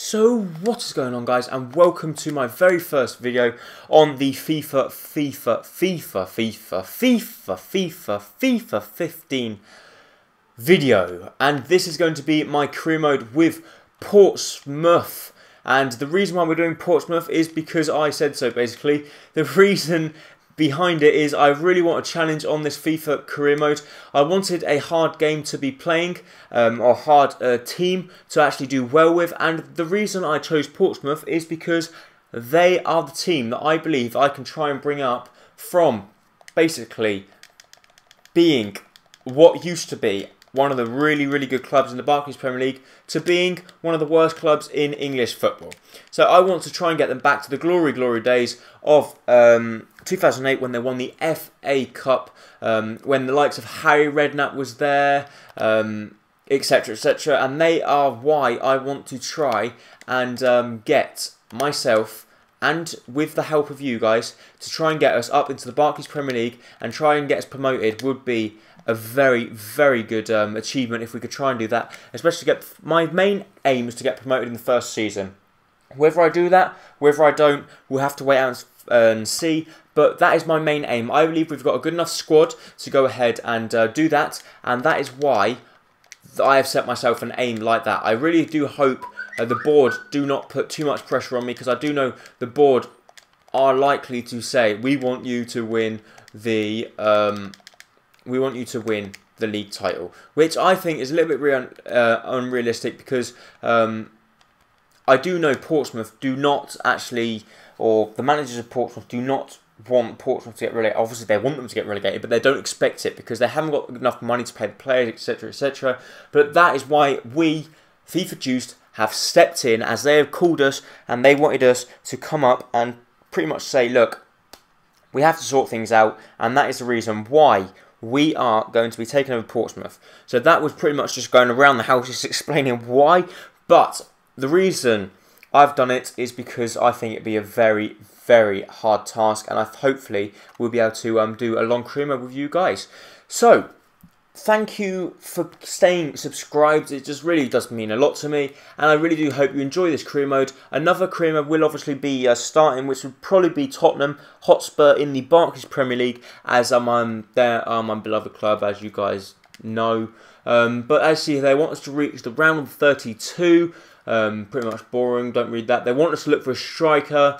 So what is going on, guys, and welcome to my very first video on the FIFA 15 video, and this is going to be my career mode with Portsmouth. And the reason why we're doing Portsmouth is because I said so, basically. The reason behind it is I really want a challenge on this FIFA career mode. I wanted a hard game to be playing, or hard team to actually do well with, and the reason I chose Portsmouth is because they are the team that I believe I can try and bring up from basically being what used to be one of the really good clubs in the Barclays Premier League to being one of the worst clubs in English football. So I want to try and get them back to the glory days of 2008 when they won the FA Cup, when the likes of Harry Redknapp was there, etc, and they are why I want to try and get myself, and with the help of you guys, to try and get us up into the Barclays Premier League and try and get us promoted. Would be a very good achievement if we could try and do that, especially to get. My main aim is to get promoted in the first season. Whether I do that, whether I don't, we'll have to wait out and see, but that is my main aim. I believe we've got a good enough squad to go ahead and do that, and that is why I have set myself an aim like that. I really do hope the board do not put too much pressure on me, because I do know the board are likely to say, we want you to win the league title, which I think is a little bit unrealistic, because I do know Portsmouth do not actually, or the managers of Portsmouth do not want Portsmouth to get relegated. Obviously, they want them to get relegated, but they don't expect it because they haven't got enough money to pay the players, etc. But that is why we, FIFA Juiced, have stepped in, as they have called us and they wanted us to come up and pretty much say, look, we have to sort things out, and that is the reason why we are going to be taking over Portsmouth. So that was pretty much just going around the house just explaining why, but the reason I've done it is because I think it'd be a very hard task, and hopefully we'll be able to do a long career mode with you guys. So thank you for staying subscribed. It just really does mean a lot to me, and I really do hope you enjoy this career mode. Another career mode will obviously be starting, which would probably be Tottenham Hotspur in the Barclays Premier League, as my beloved club, as you guys know. But actually, they want us to reach the round of 32. Pretty much boring, don't read that. They want us to look for a striker.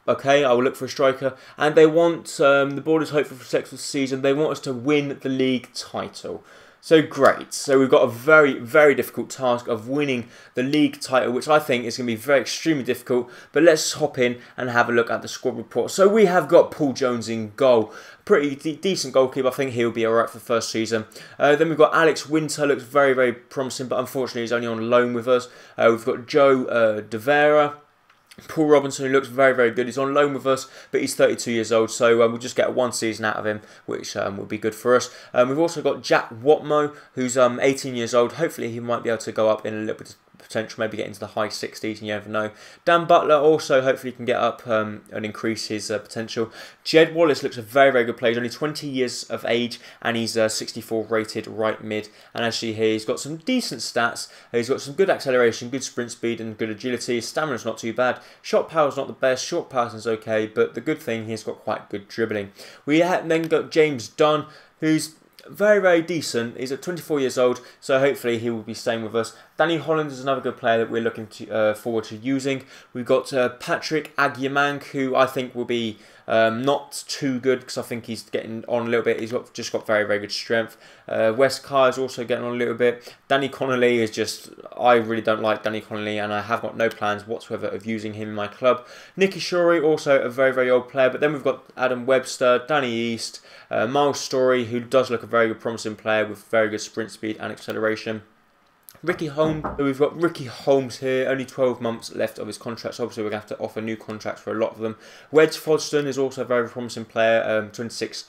Okay, I will look for a striker. And they want, the board is hopeful for the second season, they want us to win the league title. So great. So we've got a very difficult task of winning the league title, which I think is going to be extremely difficult. But let's hop in and have a look at the squad report. So we have got Paul Jones in goal. Pretty decent goalkeeper. I think he'll be alright for the first season. Then we've got Alex Winter, looks very promising, but unfortunately he's only on loan with us. We've got Joe De Vera. Paul Robinson, who looks very good. He's on loan with us, but he's 32 years old, so we'll just get one season out of him, which will be good for us. We've also got Jack Watmo, who's 18 years old. Hopefully he might be able to go up in a little bit of potential, maybe get into the high 60s, you never know. Dan Butler also hopefully can get up and increase his potential. Jed Wallace looks a very good player. He's only 20 years of age, and he's 64 rated right mid. And actually here he's got some decent stats. He's got some good acceleration, good sprint speed, and good agility. His stamina's not too bad. Shot power's not the best. Short passing's okay, but the good thing, he's got quite good dribbling. We have then got James Dunn, who's very decent. He's at 24 years old, so hopefully he will be staying with us. Danny Holland is another good player that we're looking to, forward to using. We've got Patrick Agyemang, who I think will be not too good, because I think he's getting on a little bit. He's just got very good strength. Wes Carr is also getting on a little bit. Danny Connolly is just, I really don't like Danny Connolly, and I have got no plans whatsoever of using him in my club. Nicky Shorey, also a very old player, but then we've got Adam Webster, Danny East, Miles Story, who does look a very good promising player with very good sprint speed and acceleration. Ricky Holmes, we've got Ricky Holmes here, only 12 months left of his contract, so obviously we're going to have to offer new contracts for a lot of them. Wedge Fosden is also a very promising player, 26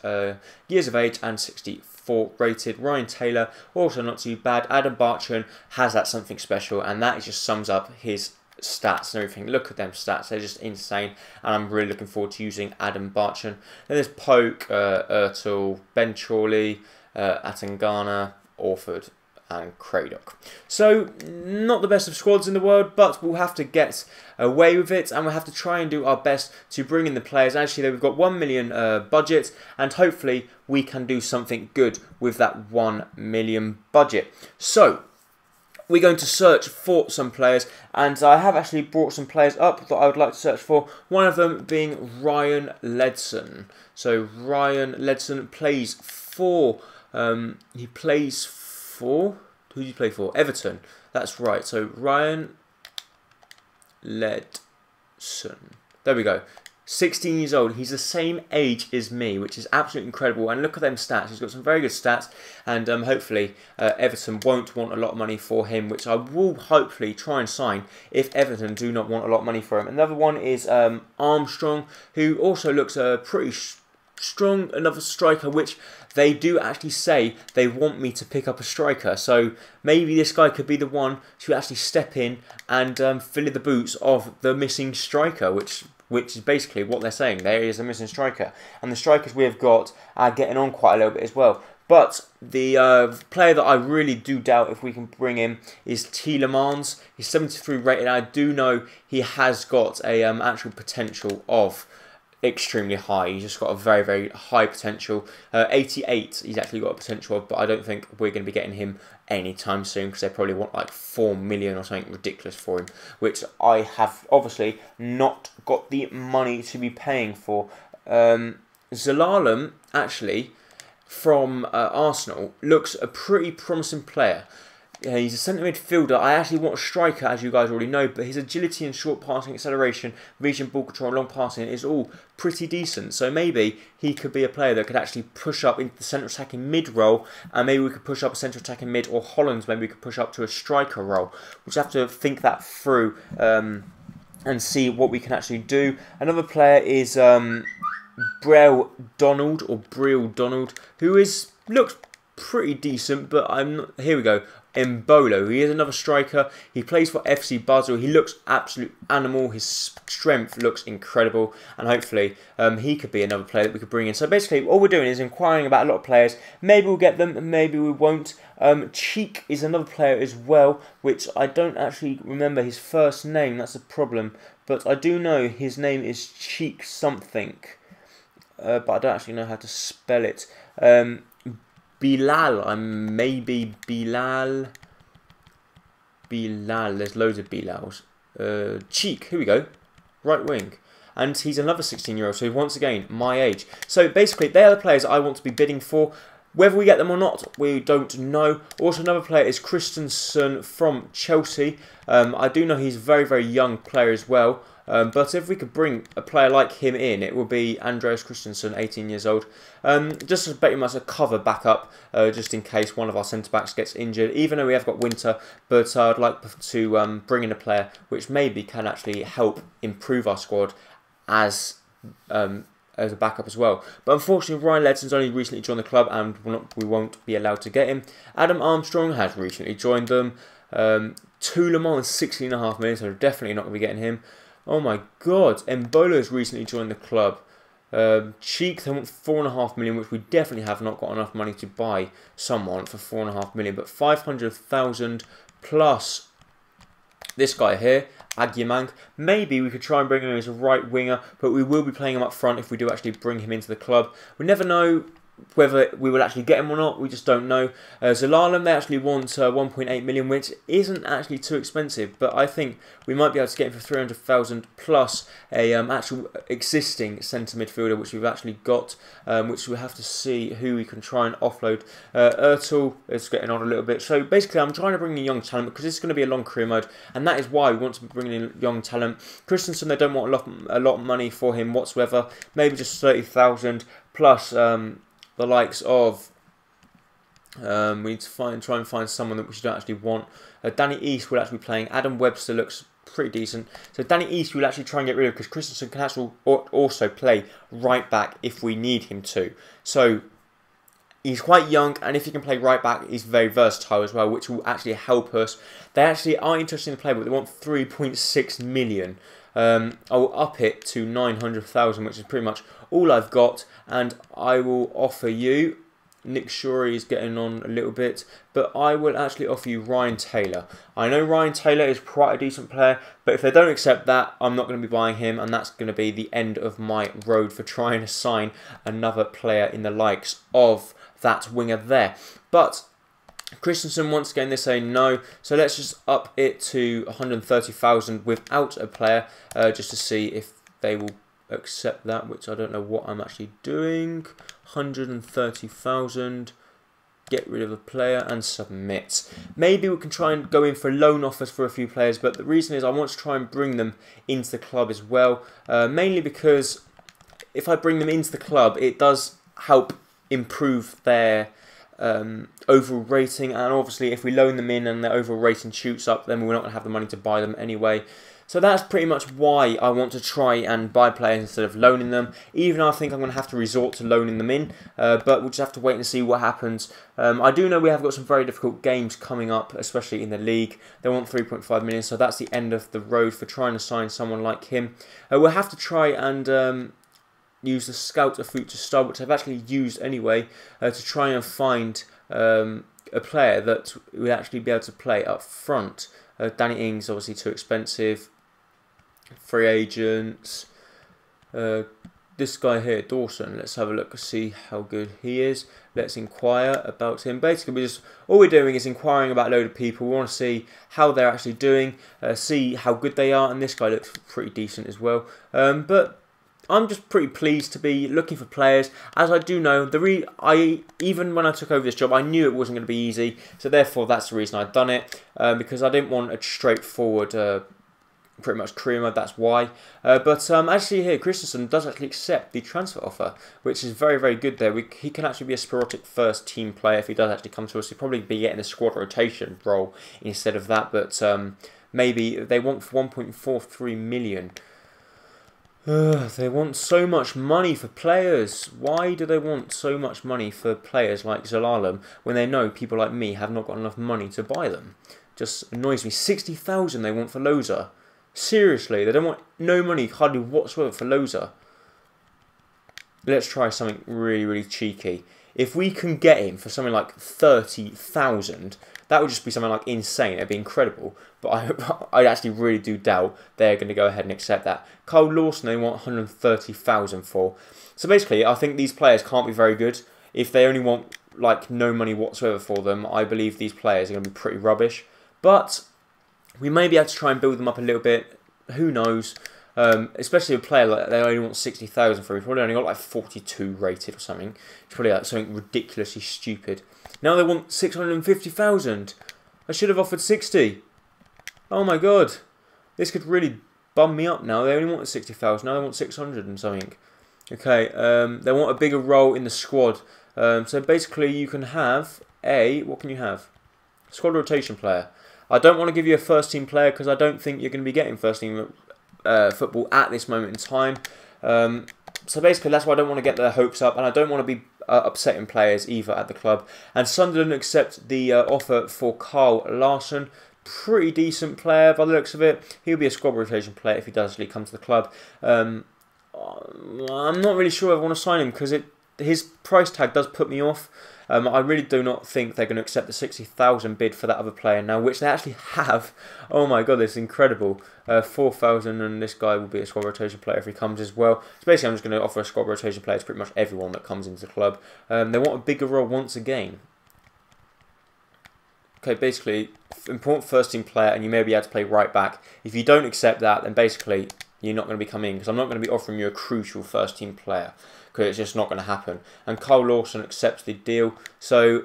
years of age and 64 rated. Ryan Taylor, also not too bad. Adam Bartran has that something special, and that just sums up his stats and everything. Look at them stats, they're just insane, and I'm really looking forward to using Adam Bartran. Then there's Poke, Ertul, Ben Chorley, Atangana, Orford, and Craddock. So, not the best of squads in the world, but we'll have to get away with it, and we'll have to try and do our best to bring in the players. Actually, we've got 1 million budget, and hopefully we can do something good with that 1 million budget. So, we're going to search for some players, and I have actually brought some players up that I would like to search for. One of them being Ryan Ledson. So Ryan Ledson plays for, who do you play for? Everton. That's right. So Ryan Ledson. There we go. 16 years old. He's the same age as me, which is absolutely incredible. And look at them stats. He's got some very good stats. And hopefully Everton won't want a lot of money for him, which I will hopefully try and sign if Everton do not want a lot of money for him. Another one is Armstrong, who also looks pretty strong. Another striker, which they do actually say they want me to pick up a striker. So maybe this guy could be the one to actually step in and fill in the boots of the missing striker, which is basically what they're saying. There is a missing striker. And the strikers we have got are getting on quite a little bit as well. But the player that I really do doubt if we can bring in is Tielemans. He's 73 rated. I do know he has got a actual potential of extremely high. He's just got a very, very high potential. 88 he's actually got a potential of, but I don't think we're going to be getting him anytime soon because they probably want like 4 million or something ridiculous for him, which I have obviously not got the money to be paying for. Zelalem, actually, from Arsenal, looks a pretty promising player. He's a centre midfielder. I actually want a striker, as you guys already know, but his agility and short passing, acceleration, region ball control, and long passing is all pretty decent. So maybe he could be a player that could actually push up into the centre attacking mid role, and maybe we could push up a centre attacking mid, or Hollands maybe we could push up to a striker role. We'll just have to think that through and see what we can actually do. Another player is Brill Donald, who looks pretty decent, but I'm not. Here we go. Mbolo. He is another striker. He plays for FC Basel. He looks absolute animal. His strength looks incredible, and hopefully he could be another player that we could bring in. So basically, all we're doing is inquiring about a lot of players. Maybe we'll get them, maybe we won't. Cheek is another player as well, which I don't actually remember his first name. That's a problem, but I do know his name is Cheek something, but I don't actually know how to spell it. Bilal, maybe Bilal. There's loads of Bilals. Cheek, here we go. Right wing. And he's another 16-year-old, so once again, my age. So basically, they are the players I want to be bidding for. Whether we get them or not, we don't know. Also, another player is Christensen from Chelsea. I do know he's a very, very young player as well. But if we could bring a player like him in, it would be Andreas Christensen, 18 years old. Just as pretty much a cover backup, just in case one of our centre-backs gets injured, even though we have got Winter. But I'd like to bring in a player which maybe can actually help improve our squad as a backup as well. But unfortunately, Ryan Ledson's only recently joined the club, and we won't be allowed to get him. Adam Armstrong has recently joined them. Tielemans is 16.5 million, so we're definitely not going to be getting him. Oh my god, Mbolo has recently joined the club. Cheek, they want 4.5 million, which we definitely have not got enough money to buy someone for 4.5 million. But 500,000 plus this guy here, Agyemang. Maybe we could try and bring him as a right winger, but we will be playing him up front if we do actually bring him into the club. We never know whether we will actually get him or not, we just don't know. Zelalem, they actually want 1.8 million, which isn't actually too expensive, but I think we might be able to get him for 300,000 plus a actual existing centre midfielder, which we've actually got, which we'll have to see who we can try and offload. Ertel is getting on a little bit. So basically, I'm trying to bring in young talent because this is going to be a long career mode, and that is why we want to be bringing in young talent. Christensen, they don't want a lot of money for him whatsoever. Maybe just 30,000 plus. The likes of, we need to try and find someone that we don't actually want. Danny East will actually be playing. Adam Webster looks pretty decent. So Danny East we'll actually try and get rid of because Christensen can actually also play right back if we need him to. So he's quite young, and if he can play right back, he's very versatile as well, which will actually help us. They actually are interested in the play, but they want 3.6 million. I'll up it to 900,000, which is pretty much all I've got, and I will offer you Nick Shorey is getting on a little bit, but I will actually offer you Ryan Taylor. I know Ryan Taylor is quite a decent player, but if they don't accept that, I'm not going to be buying him, and that's going to be the end of my road for trying to sign another player in the likes of that winger there. But Christensen, once again, they're saying no, so let's just up it to 130,000 without a player, just to see if they will accept that, which I don't know what I'm actually doing. 130,000, get rid of a player and submit. Maybe we can try and go in for loan offers for a few players, but the reason is I want to try and bring them into the club as well, mainly because if I bring them into the club, it does help improve their overall rating, and obviously if we loan them in and their overall rating shoots up, then we're not going to have the money to buy them anyway. So that's pretty much why I want to try and buy players instead of loaning them, even though I think I'm going to have to resort to loaning them in, but we'll just have to wait and see what happens. I do know we have got some very difficult games coming up, especially in the league. They want 3.5 million, so that's the end of the road for trying to sign someone like him. We'll have to try and use the Scout of Future Star, which I've actually used anyway, to try and find a player that would actually be able to play up front. Danny Ings, obviously too expensive. Free agents. This guy here, Dawson, let's have a look and see how good he is. Let's inquire about him. Basically, all we're doing is inquiring about a load of people. We want to see how they're actually doing, see how good they are, and this guy looks pretty decent as well. But I'm just pretty pleased to be looking for players, as I do know, even when I took over this job, I knew it wasn't going to be easy, so therefore that's the reason I'd done it, because I didn't want a straightforward pretty much career mode, that's why. But actually here, Christensen does actually accept the transfer offer, which is very, very good there. He can actually be a sporadic first team player if he does actually come to us. He'll probably be getting a squad rotation role instead of that, but maybe they want 1.43 million. They want so much money for players. Why do they want so much money for players like Zelalem when they know people like me have not got enough money to buy them? Just annoys me. 60,000 they want for Loza. Seriously, they don't want no money hardly whatsoever for Loza. Let's try something really, really cheeky. If we can get him for something like 30,000, that would just be something like insane. It'd be incredible. But I actually really do doubt they're going to go ahead and accept that. Cole Lawson, they want 130,000 for. So basically, I think these players can't be very good. If they only want like no money whatsoever for them, I believe these players are going to be pretty rubbish. But we may be able to try and build them up a little bit. Who knows? Especially a player like they only want 60,000 for. He's probably only got like 42 rated or something. It's probably like something ridiculously stupid. Now they want 650,000. I should have offered 60. Oh my god, this could really bum me up now. They only wanted 60,000. Now they want 600 and something. Okay, they want a bigger role in the squad. So basically, you can have what can you have? Squad rotation player. I don't want to give you a first team player because I don't think you're going to be getting first team football at this moment in time. So basically, that's why I don't want to get their hopes up, and I don't want to be upsetting players either at the club. And Sunderland accept the offer for Carl Larsson. Pretty decent player by the looks of it. He'll be a squad rotation player if he does actually come to the club. I'm not really sure I want to sign him because his price tag does put me off. I really do not think they're going to accept the 60,000 bid for that other player now, which they actually have. Oh my god, this is incredible. 4,000, and this guy will be a squad rotation player if he comes as well. So basically, I'm just going to offer a squad rotation player to pretty much everyone that comes into the club. They want a bigger role once again. Okay, basically, important first team player, and you may be able to play right back. If you don't accept that, then basically you're not going to be coming in, because I'm not going to be offering you a crucial first team player, because it's just not going to happen. And Cole Lawson accepts the deal, so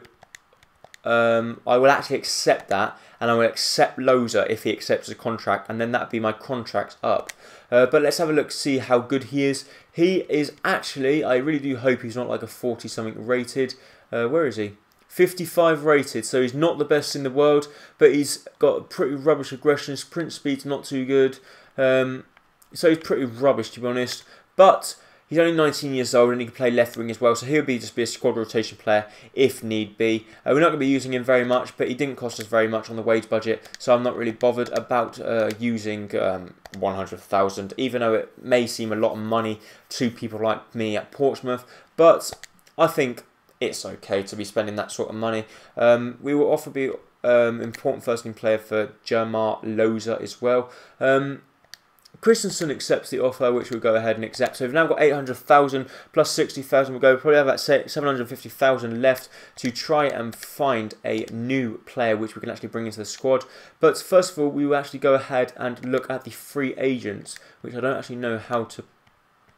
I will actually accept that, and I will accept Loza if he accepts the contract, and then that'll be my contract up. But let's have a look, see how good he is. He is actually, I really do hope he's not like a 40-something rated. Where is he? 55 rated, so he's not the best in the world, but he's got pretty rubbish aggression. Sprint speed's not too good, so he's pretty rubbish to be honest. But he's only 19 years old and he can play left wing as well, so he'll just be a squad rotation player if need be. We're not going to be using him very much, but he didn't cost us very much on the wage budget, so I'm not really bothered about using 100,000, even though it may seem a lot of money to people like me at Portsmouth. But I think it's okay to be spending that sort of money. We will offer be important first team player for Jermar Loza as well. Christensen accepts the offer, which we'll go ahead and accept. So we've now got 800,000 plus 60,000. We'll go. Probably have about 750,000 left to try and find a new player which we can actually bring into the squad. But first of all, we will actually go ahead and look at the free agents, which I don't actually know how to.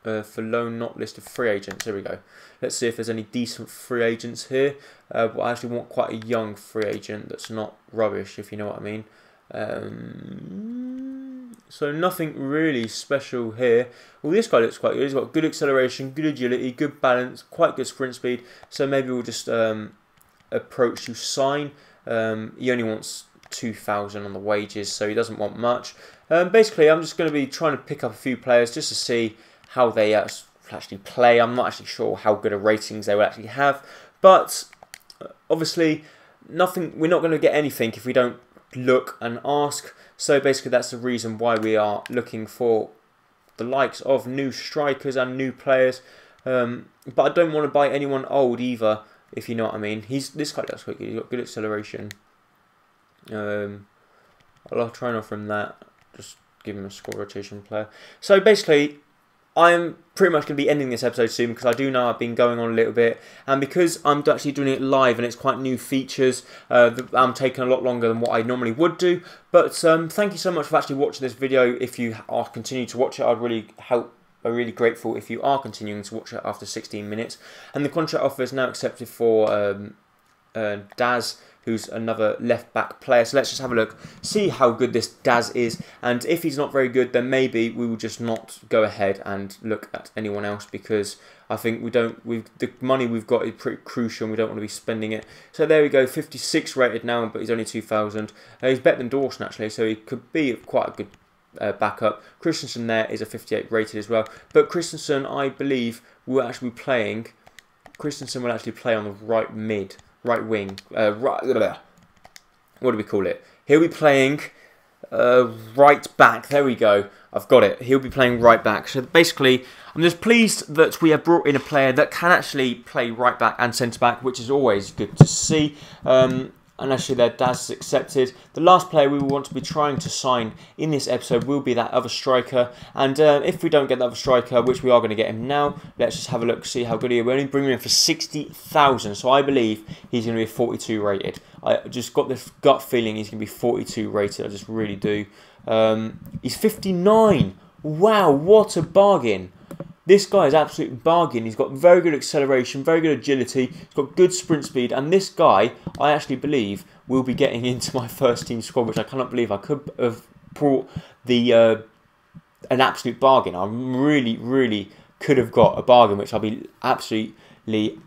For loan not listed free agents. Here we go. Let's see if there's any decent free agents here. But I actually want quite a young free agent that's not rubbish, if you know what I mean. So nothing really special here. Well, this guy looks quite good. He's got good acceleration, good agility, good balance, quite good sprint speed. So maybe we'll just approach to sign. He only wants 2,000 on the wages, so he doesn't want much. Basically, I'm just going to be trying to pick up a few players just to see how they actually play. I'm not actually sure how good of ratings they will actually have. But obviously, we're not going to get anything if we don't look and ask. So basically that's the reason why we are looking for the likes of new strikers and new players. But I don't want to buy anyone old either, if you know what I mean. This guy looks quite good. He's got good acceleration. I'll try and offer him that. Just give him a score rotation player. So basically, I'm pretty much going to be ending this episode soon because I do know I've been going on a little bit, and because I'm actually doing it live and it's quite new features, I'm taking a lot longer than what I normally would do. But thank you so much for actually watching this video. If you are continuing to watch it, I'm really grateful if you are continuing to watch it after 16 minutes. And the contract offer is now accepted for Daz, who's another left-back player. So let's just have a look, see how good this Daz is. And if he's not very good, then maybe we will just not go ahead and look at anyone else, because I think the money we've got is pretty crucial and we don't want to be spending it. So there we go, 56 rated now, but he's only 2,000. He's better than Dawson, actually, so he could be quite a good backup. Christensen there is a 58 rated as well. But Christensen, I believe, will actually be playing. Christensen will actually play on the right wing, what do we call it? He'll be playing right back. There we go. I've got it. He'll be playing right back. So basically, I'm just pleased that we have brought in a player that can actually play right back and centre back, which is always good to see. And actually their Daz is accepted. The last player we will want to be trying to sign in this episode will be that other striker. And if we don't get that other striker, which we are going to get him now, let's just have a look, see how good he is. We're only bringing him in for 60,000, so I believe he's going to be 42 rated. I just got this gut feeling he's going to be 42 rated, I just really do. He's 59. Wow, what a bargain. This guy is an absolute bargain. He's got very good acceleration, very good agility, he's got good sprint speed, and this guy, I actually believe, will be getting into my first team squad, which I cannot believe. I could have brought an absolute bargain. I really could have got a bargain, which I'll be absolutely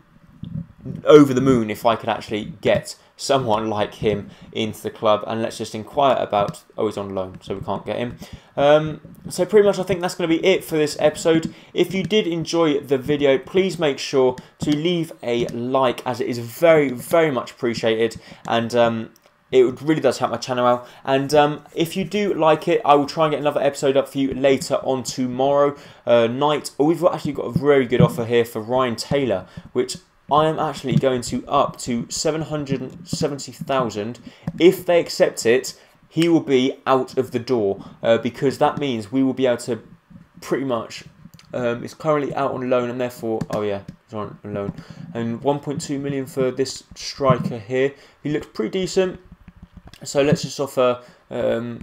over the moon if I could actually get someone like him into the club. And let's just inquire about, oh, he's on loan, so we can't get him. So pretty much I think that's going to be it for this episode. If you did enjoy the video, please make sure to leave a like, as it is very much appreciated, and it really does help my channel out. And if you do like it, I will try and get another episode up for you later on tomorrow night. We've actually got a very good offer here for Ryan Taylor, which I am actually going to up to 770,000. If they accept it, he will be out of the door, because that means we will be able to pretty much, it's currently out on loan, and therefore, oh yeah, it's on loan, and 1.2 million for this striker here. He looks pretty decent, so let's just offer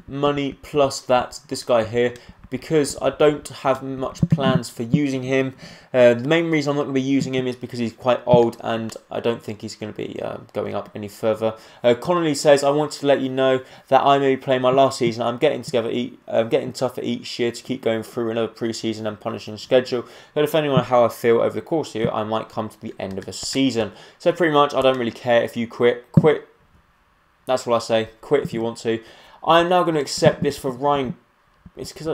money plus this guy here, because I don't have much plans for using him. The main reason I'm not going to be using him is because he's quite old, and I don't think he's going to be going up any further. Connolly says, I wanted to let you know that I may be playing my last season. I'm getting tougher each year to keep going through another pre-season and punishing schedule. But depending on how I feel over the course of the year, I might come to the end of a season. So pretty much, I don't really care if you quit. Quit. That's what I say. Quit if you want to. I am now going to accept this for Ryan. It's because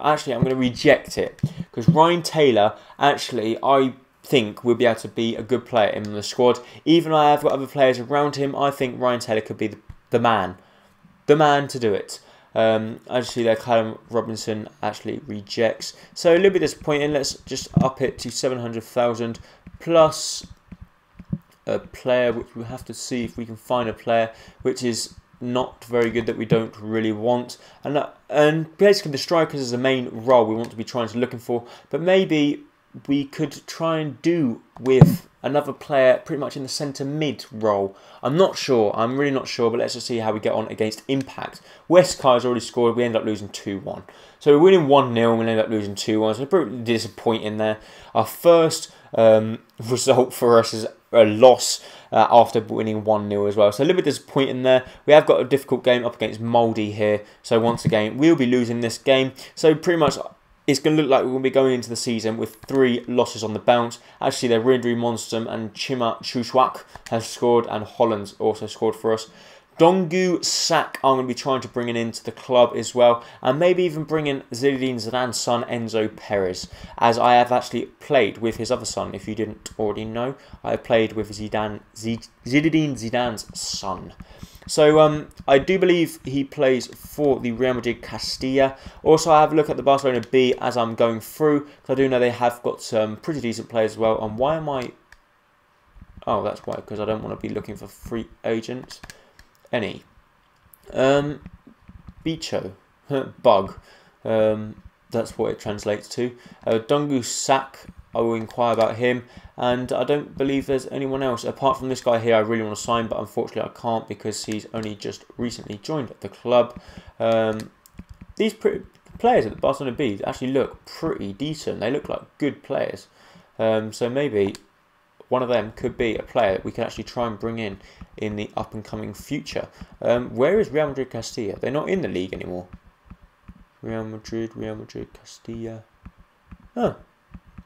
actually I'm going to reject it, because Ryan Taylor, actually, I think will be able to be a good player in the squad. Even though I have got other players around him, I think Ryan Taylor could be the man to do it. Actually, there, Callum Robinson actually rejects. So a little bit disappointing. Let's just up it to 700,000 plus a player, which we have to see if we can find a player which is not very good, that we don't really want, and basically the strikers is the main role we want to be trying to looking for, but maybe we could try and do with another player pretty much in the centre mid role. I'm not sure, I'm really not sure, but let's just see how we get on against Impact. West has already scored, we end up losing 2-1. So we're winning 1-0 and we end up losing 2-1, so pretty disappointing there. Our first result for us is a loss after winning 1-0 as well. So a little bit disappointing there. We have got a difficult game up against Mouldy here. So once again, we'll be losing this game. So pretty much it's going to look like we're going to be going into the season with 3 losses on the bounce. Actually, they're Rindri Monstum and Chima Chushwak has scored, and Holland's also scored for us. Dongu Sak I'm going to be trying to bring into the club as well, and maybe even bring in Zinedine Zidane's son Enzo Perez, as I have actually played with his other son. If you didn't already know, I have played with Zinedine Zidane's son. So I do believe he plays for the Real Madrid Castilla. Also, I have a look at the Barcelona B as I'm going through, because I do know they have got some pretty decent players as well. And why am I... Oh, that's why, because I don't want to be looking for free agents. Any. Bicho. Bug. That's what it translates to. Dongu Sak, I will inquire about him. And I don't believe there's anyone else. Apart from this guy here, I really want to sign, but unfortunately I can't because he's only just recently joined the club. These players at the Barcelona B actually look pretty decent. They look like good players. So maybe one of them could be a player that we can actually try and bring in the up-and-coming future. Where is Real Madrid Castilla? They're not in the league anymore. Real Madrid Castilla. Huh.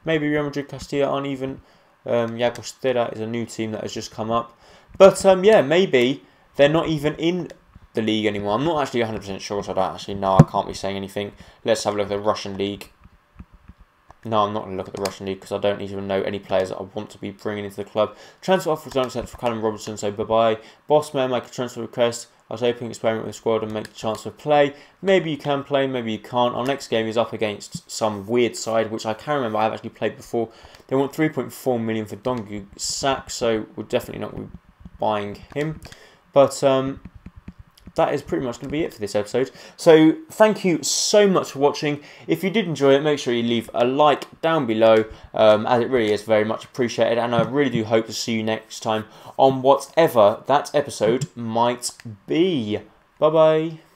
Maybe Real Madrid Castilla aren't even... Llagostera is a new team that has just come up. But yeah, maybe they're not even in the league anymore. I'm not actually 100% sure, so I don't actually know. I can't be saying anything. Let's have a look at the Russian league. No, I'm not going to look at the Russian league because I don't even know any players that I want to be bringing into the club. Transfer offer was sent for Callum Robertson, so bye-bye. Boss man, make a transfer request. I was hoping to experiment with the squad and make a chance to play. Maybe you can play, maybe you can't. Our next game is up against some weird side, which I can remember I've actually played before. They want 3.4 million for Dongu Sak, so we're definitely not buying him. But that is pretty much going to be it for this episode. So thank you so much for watching. If you did enjoy it, make sure you leave a like down below, as it really is very much appreciated. And I really do hope to see you next time on whatever that episode might be. Bye bye.